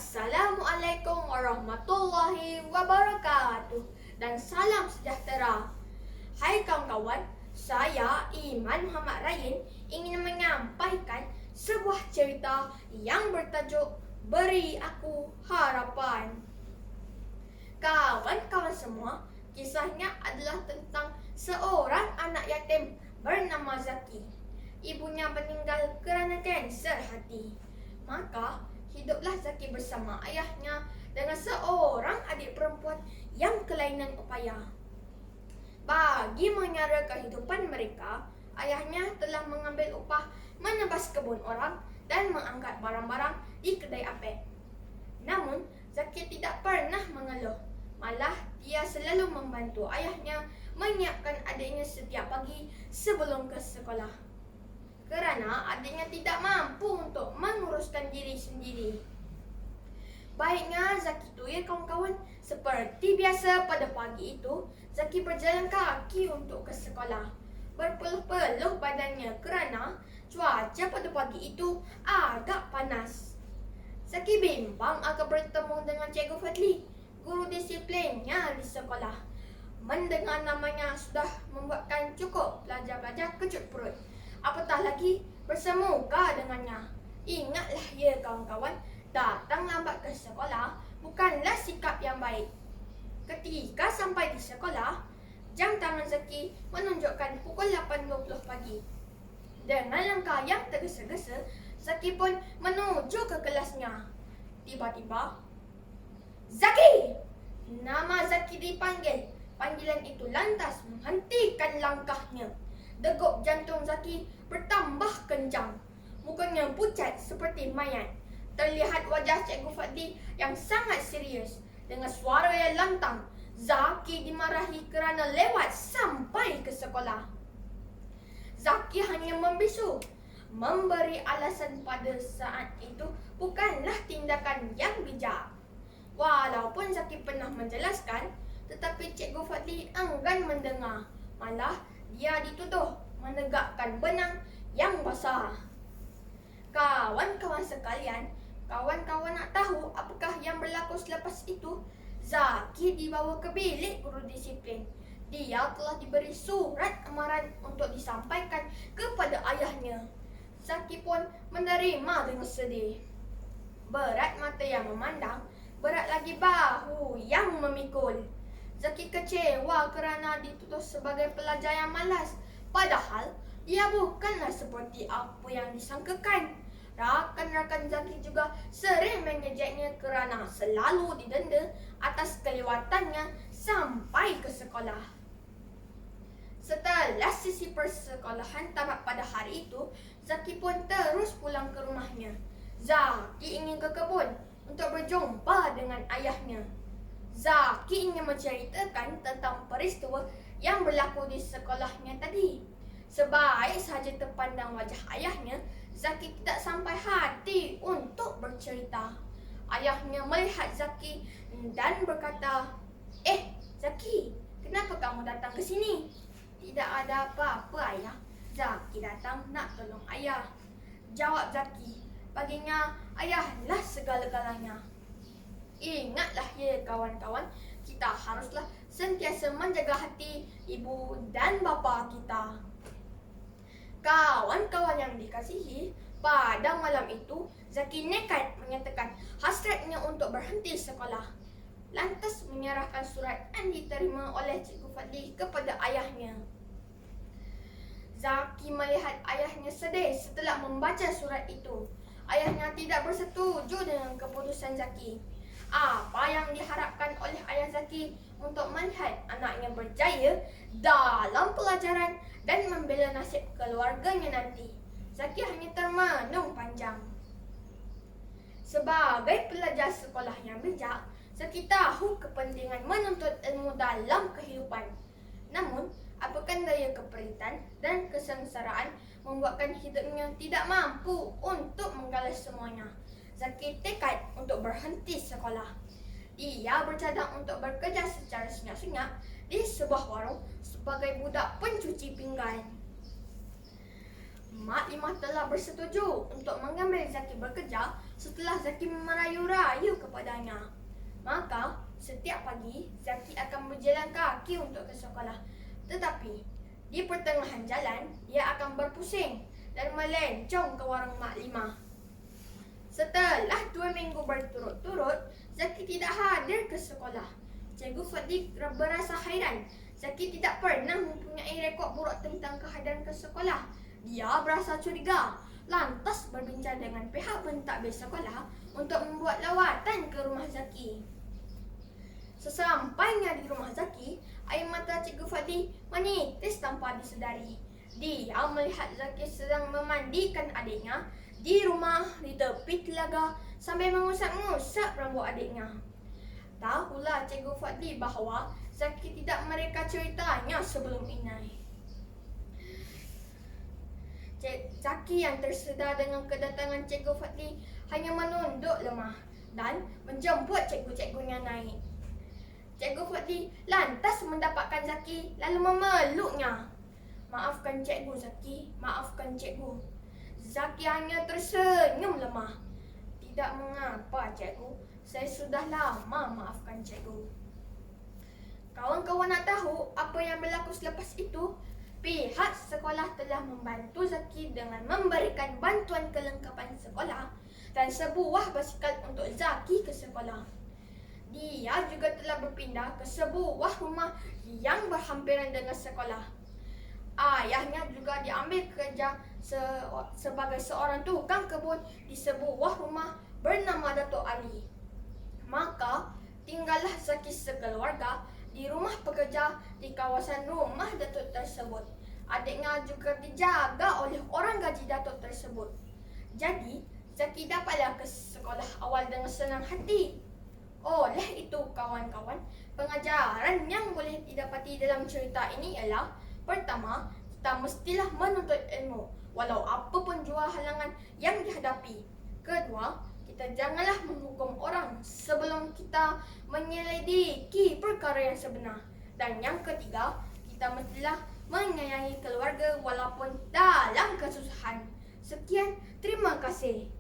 Assalamualaikum warahmatullahi wabarakatuh dan salam sejahtera. Hai kawan-kawan, saya Iman Muhammad Rayin ingin menyampaikan sebuah cerita yang bertajuk Beri Aku Harapan. Kawan-kawan semua, kisahnya adalah tentang seorang anak yatim bernama Zaki. Ibunya meninggal kerana kanser hati. Maka hiduplah Zaki bersama ayahnya dengan seorang adik perempuan yang kelainan upaya. Bagi menyara kehidupan mereka, ayahnya telah mengambil upah menebas kebun orang dan mengangkat barang-barang di kedai apek. Namun, Zaki tidak pernah mengeluh. Malah, dia selalu membantu ayahnya menyiapkan adiknya setiap pagi sebelum ke sekolah. Kerana adiknya tidak mampu untuk menguruskan diri sendiri. Baiknya Zaki itu ya kawan-kawan. Seperti biasa pada pagi itu, Zaki berjalan kaki untuk ke sekolah. Berpeluh-peluh badannya kerana cuaca pada pagi itu agak panas. Zaki bimbang akan bertemu dengan Cikgu Fadli, guru disiplinnya di sekolah. Mendengar namanya sudah membuatkan cukup pelajar-pelajar kecut perut. Apatah lagi bersemuka dengannya. Ingatlah ya kawan-kawan, datang lambat ke sekolah bukanlah sikap yang baik. Ketika sampai di sekolah, jam tangan Zaki menunjukkan pukul 8.20 pagi. Dengan langkah yang tergesa-gesa, Zaki pun menuju ke kelasnya. Tiba-tiba, Zaki! Nama Zaki dipanggil. Panggilan itu lantas menghentikan langkahnya. Degup jantung Zaki bertambah kencang. Mukanya pucat seperti mayat. Terlihat wajah Cikgu Fadli yang sangat serius. Dengan suara yang lantang, Zaki dimarahi kerana lewat sampai ke sekolah. Zaki hanya membisu. Memberi alasan pada saat itu bukanlah tindakan yang bijak. Walaupun Zaki pernah menjelaskan, tetapi Cikgu Fadli enggan mendengar. Malah, dia dituduh menegakkan benang yang basah. Kawan-kawan sekalian, kawan-kawan nak tahu apakah yang berlaku selepas itu? Zaki dibawa ke bilik guru disiplin. Dia telah diberi surat amaran untuk disampaikan kepada ayahnya. Zaki pun menerima dengan sedih. Berat mata yang memandang, berat lagi bahu yang memikul. Zaki kecewa kerana dituduh sebagai pelajar yang malas. Padahal, dia bukanlah seperti apa yang disangkakan. Rakan-rakan Zaki juga sering mengejeknya kerana selalu didenda atas kelewatannya sampai ke sekolah. Setelah sesi persekolahan tamat pada hari itu, Zaki pun terus pulang ke rumahnya. Zaki ingin ke kebun untuk berjumpa dengan ayahnya. Zaki ingin menceritakan tentang peristiwa yang berlaku di sekolahnya tadi. Sebaik sahaja terpandang wajah ayahnya, Zaki tidak sampai hati untuk bercerita. Ayahnya melihat Zaki dan berkata, Zaki, kenapa kamu datang ke sini?" "Tidak ada apa-apa ayah. Zaki datang nak tolong ayah," jawab Zaki. Baginya, ayahlah segala-galanya. Ingatlah ya kawan-kawan, kita haruslah sentiasa menjaga hati ibu dan bapa kita. Kawan-kawan yang dikasihi, pada malam itu Zaki nekat menyatakan hasratnya untuk berhenti sekolah. Lantas menyerahkan surat yang diterima oleh Cikgu Fadli kepada ayahnya. Zaki melihat ayahnya sedih setelah membaca surat itu. Ayahnya tidak bersetuju dengan keputusan Zaki. Apa yang diharapkan oleh ayah Zaki untuk melihat anaknya berjaya dalam pelajaran dan membela nasib keluarganya nanti? Zaki hanya termenung panjang. Sebagai pelajar sekolah yang bijak, Zaki tahu kepentingan menuntut ilmu dalam kehidupan. Namun, apakah daya keperitan dan kesengsaraan membuatkan hidupnya tidak mampu untuk menggalas semuanya. Zaki tekad untuk berhenti sekolah. Dia bercadang untuk bekerja secara senyap-senyap di sebuah warung sebagai budak pencuci pinggan. Mak Limah telah bersetuju untuk mengambil Zaki bekerja setelah Zaki merayu-rayu kepadanya. Maka setiap pagi Zaki akan berjalan kaki untuk ke sekolah. Tetapi di pertengahan jalan dia akan berpusing dan melencong ke warung Mak Limah. Setelah 2 minggu berturut-turut, Zaki tidak hadir ke sekolah. Cikgu Fadli berasa hairan. Zaki tidak pernah mempunyai rekod buruk tentang kehadiran ke sekolah. Dia berasa curiga. Lantas berbincang dengan pihak pentadbir sekolah untuk membuat lawatan ke rumah Zaki. Sesampainya di rumah Zaki, air mata Cikgu Fadli menitis tanpa disedari. Dia melihat Zaki sedang memandikan adiknya di rumah di tepi telaga sambil mengusap-ngusap rambut adiknya. Tahulah Cikgu Fadli bahawa Zaki tidak mereka ceritanya sebelum ini. Zaki yang tersedar dengan kedatangan Cikgu Fadli hanya menunduk lemah dan menjemput cikgu-cikgunya naik. Cikgu Fadli lantas mendapatkan Zaki lalu memeluknya. "Maafkan cikgu Zaki, maafkan cikgu." Zaki hanya tersenyum lemah. "Tidak mengapa cikgu, saya sudah lama maafkan cikgu." Kawan-kawan nak tahu apa yang berlaku selepas itu? Pihak sekolah telah membantu Zaki dengan memberikan bantuan kelengkapan sekolah dan sebuah basikal untuk Zaki ke sekolah. Dia juga telah berpindah ke sebuah rumah yang berhampiran dengan sekolah. Ayahnya juga diambil kerja sebagai seorang tukang kebun di sebuah rumah bernama Datuk Ali. Maka tinggallah Zaki sekeluarga di rumah pekerja di kawasan rumah Datuk tersebut. Adiknya juga dijaga oleh orang gaji Datuk tersebut. Jadi, Zaki dapatlah ke sekolah awal dengan senang hati. Oleh itu, kawan-kawan, pengajaran yang boleh didapati dalam cerita ini ialah: pertama, kita mestilah menuntut ilmu walau apapun jua halangan yang dihadapi. Kedua, kita janganlah menghukum orang sebelum kita menyelidiki perkara yang sebenar. Dan yang ketiga, kita mestilah menyayangi keluarga walaupun dalam kesusahan. Sekian, terima kasih.